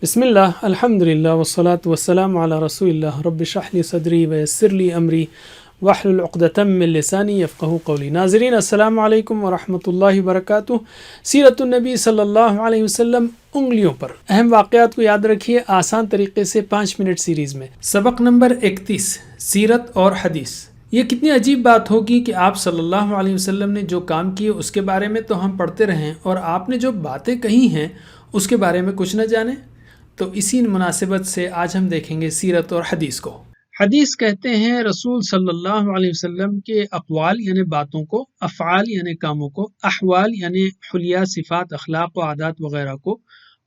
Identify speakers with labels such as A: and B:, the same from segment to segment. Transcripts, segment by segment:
A: بسم اللہ الحمد للہ والصلاة والسلام علی رسول اللہ رب اشرح لی صدری ویسر لی امری واحلل عقدۃ من لسانی یفقہوا قولی۔ ناظرین السلام علیکم ورحمۃ اللہ وبرکاتہ۔ سیرت النبی صلی اللہ علیہ وسلم انگلیوں پر اہم واقعات کو یاد رکھیے آسان طریقے سے 5 منٹ سیریز میں۔ سبق نمبر 31، سیرت اور حدیث۔ یہ کتنی عجیب بات ہوگی کہ آپ صلی اللہ علیہ وسلم نے جو کام کیے اس کے بارے میں تو ہم پڑھتے رہیں اور آپ نے جو باتیں کہی ہیں اس کے بارے میں کچھ نہ جانیں۔ تو اسی مناسبت سے آج ہم دیکھیں گے سیرت اور حدیث کو۔ حدیث کہتے ہیں رسول صلی اللہ علیہ وسلم کے اقوال یعنی باتوں کو، افعال یعنی کاموں کو، احوال یعنی حلیہ صفات اخلاق و عادات وغیرہ کو،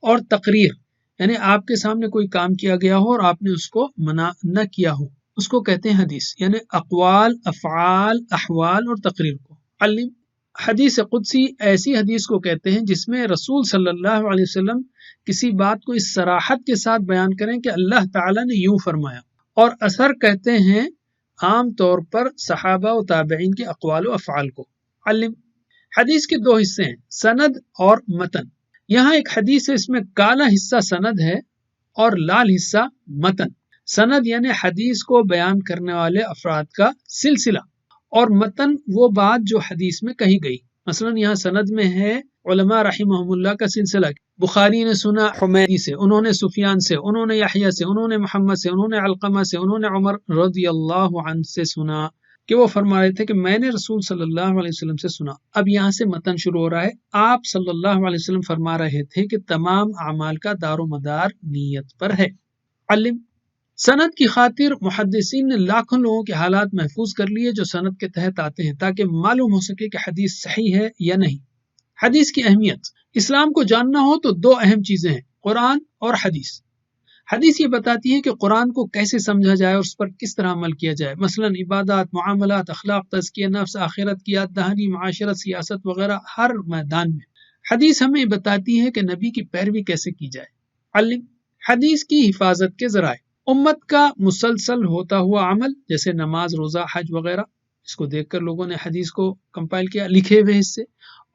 A: اور تقریر یعنی آپ کے سامنے کوئی کام کیا گیا ہو اور آپ نے اس کو منع نہ کیا ہو، اس کو کہتے ہیں حدیث، یعنی اقوال، افعال، احوال اور تقریر کو۔ حدیث قدسی ایسی حدیث کو کہتے ہیں جس میں رسول صلی اللہ علیہ وسلم کسی بات کو اس صراحت کے ساتھ بیان کریں کہ اللہ تعالیٰ نے یوں فرمایا، اور اثر کہتے ہیں عام طور پر صحابہ و تابعین کے اقوال و افعال کو۔ حدیث کے 2 حصے ہیں، سند اور متن۔ یہاں ایک حدیث ہے، اس میں کالا حصہ سند ہے اور لال حصہ متن۔ سند یعنی حدیث کو بیان کرنے والے افراد کا سلسلہ، اور متن وہ بات جو حدیث میں کہی گئی۔ مثلا یہاں سند میں ہے علماء رحمہم اللہ کا سلسلہ، بخاری نے سنا حمیدی سے، انہوں نے سفیان سے، انہوں نے یحییٰ سے، انہوں نے محمد سے، انہوں نے علقمہ سے، انہوں نے عمر رضی اللہ عنہ سے سنا کہ وہ فرما رہے تھے کہ میں نے رسول صلی اللہ علیہ وسلم سے سنا۔ اب یہاں سے متن شروع ہو رہا ہے۔ آپ صلی اللہ علیہ وسلم فرما رہے تھے کہ تمام اعمال کا دار و مدار نیت پر ہے۔ سند کی خاطر محدثین نے لاکھوں لوگوں کے حالات محفوظ کر لیے جو سند کے تحت آتے ہیں تاکہ معلوم ہو سکے کہ حدیث صحیح ہے یا نہیں۔ حدیث کی اہمیت، اسلام کو جاننا ہو تو 2 اہم چیزیں ہیں، قرآن اور حدیث۔ حدیث یہ بتاتی ہے کہ قرآن کو کیسے سمجھا جائے اور اس پر کس طرح عمل کیا جائے، مثلا عبادات، معاملات، اخلاق، تزکیہ نفس، آخرت کی یاد دہانی، معاشرت، سیاست وغیرہ ہر میدان میں۔ حدیث ہمیں بتاتی ہے کہ نبی کی پیروی کیسے کی جائے۔ حدیث کی حفاظت کے ذرائع، امت کا مسلسل ہوتا ہوا عمل جیسے نماز، روزہ، حج وغیرہ، اس کو دیکھ کر لوگوں نے حدیث کو کمپائل کیا، لکھے ہوئے حصے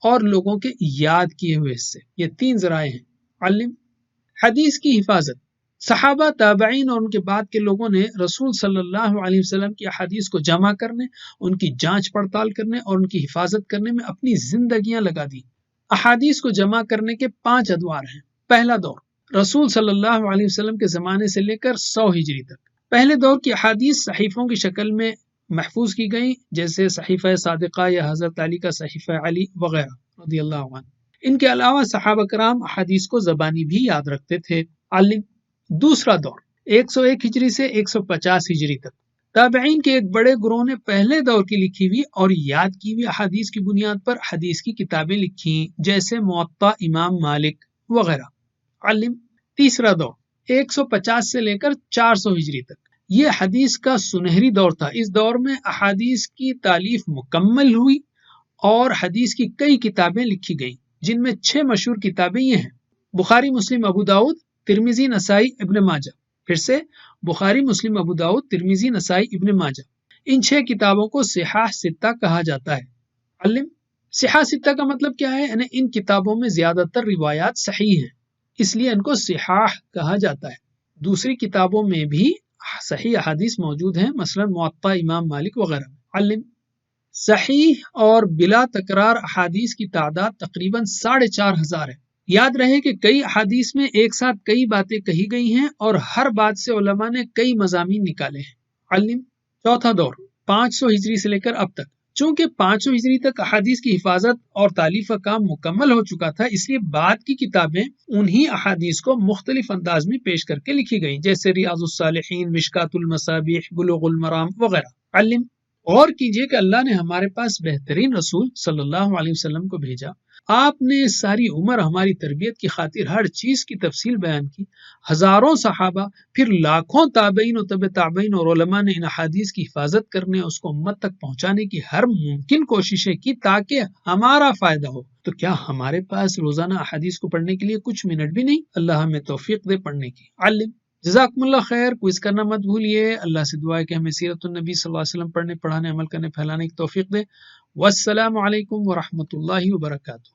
A: اور لوگوں کے یاد کیے ہوئے حصے، یہ 3 ذرائع ہیں۔ حدیث کی حفاظت، صحابہ، تابعین اور ان کے بعد کے لوگوں نے رسول صلی اللہ علیہ وسلم کی احادیث کو جمع کرنے، ان کی جانچ پڑتال کرنے اور ان کی حفاظت کرنے میں اپنی زندگیاں لگا دی۔ احادیث کو جمع کرنے کے 5 ادوار ہیں۔ پہلا دور رسول صلی اللہ علیہ وسلم کے زمانے سے لے کر 100 ہجری تک۔ پہلے دور کی احادیث صحیفوں کی شکل میں محفوظ کی گئی، جیسے صحیفہ صادقہ یا حضرت علی کا صحیفہ علی وغیرہ رضی اللہ عنہ۔ ان کے علاوہ صحابہ کرام احادیث کو زبانی بھی یاد رکھتے تھے۔ دوسرا دور 101 ہجری سے 150 ہجری تک، تابعین کے ایک بڑے گروہ نے پہلے دور کی لکھی ہوئی اور یاد کی ہوئی احادیث کی بنیاد پر حدیث کی کتابیں لکھی، جیسے موطا امام مالک وغیرہ۔ تیسرا دور 150 سے لے کر 400 ہجری تک، یہ حدیث کا سنہری دور تھا۔ اس دور میں احادیث کی تالیف مکمل ہوئی اور حدیث کی کئی کتابیں لکھی گئیں، جن میں 6 مشہور کتابیں یہ ہیں: بخاری، مسلم، ابو داؤد، ترمذی، نسائی، ابن ماجہ۔ پھر سے بخاری، مسلم، ابو داؤد، ترمذی، نسائی، ابن ماجہ۔ ان 6 کتابوں کو صحاح 6 کہا جاتا ہے۔ صحاح 6 کا مطلب کیا ہے؟ یعنی ان کتابوں میں زیادہ تر روایات صحیح ہیں، اس لیے ان کو صحاح کہا جاتا ہے۔ دوسری کتابوں میں بھی صحیح احادیث موجود ہیں، مثلا موطا امام مالک وغیرہ۔ صحیح اور بلا تکرار احادیث کی تعداد تقریباً 4,500 ہے۔ یاد رہے کہ کئی احادیث میں ایک ساتھ کئی باتیں کہی گئی ہیں اور ہر بات سے علماء نے کئی مضامین نکالے ہیں۔ چوتھا دور 500 ہجری سے لے کر اب تک، چونکہ 500 ہجری تک احادیث کی حفاظت اور تالیف کا کام مکمل ہو چکا تھا، اس لیے بعد کی کتابیں انہی احادیث کو مختلف انداز میں پیش کر کے لکھی گئیں، جیسے ریاض الصالحین، مشکات المصابیح، بلوغ المرام وغیرہ۔ غور کیجئے کہ اللہ نے ہمارے پاس بہترین رسول صلی اللہ علیہ وسلم کو بھیجا، آپ نے ساری عمر ہماری تربیت کی خاطر ہر چیز کی تفصیل بیان کی، ہزاروں صحابہ، پھر لاکھوں تابعین و تبع تابعین اور علماء نے ان احادیث کی حفاظت کرنے، اس کو امت تک پہنچانے کی ہر ممکن کوششیں کی تاکہ ہمارا فائدہ ہو۔ تو کیا ہمارے پاس روزانہ احادیث کو پڑھنے کے لیے کچھ منٹ بھی نہیں؟ اللہ ہمیں توفیق دے پڑھنے کی۔ جزاکم اللہ خیر۔ کوئز کرنا مت بھولیے۔ اللہ سے دعا ہے کہ ہمیں سیرت النبی صلی اللہ علیہ وسلم پڑھنے، پڑھانے، عمل کرنے، پھیلانے کی توفیق دے۔ والسلام علیکم ورحمۃ اللہ وبرکاتہ۔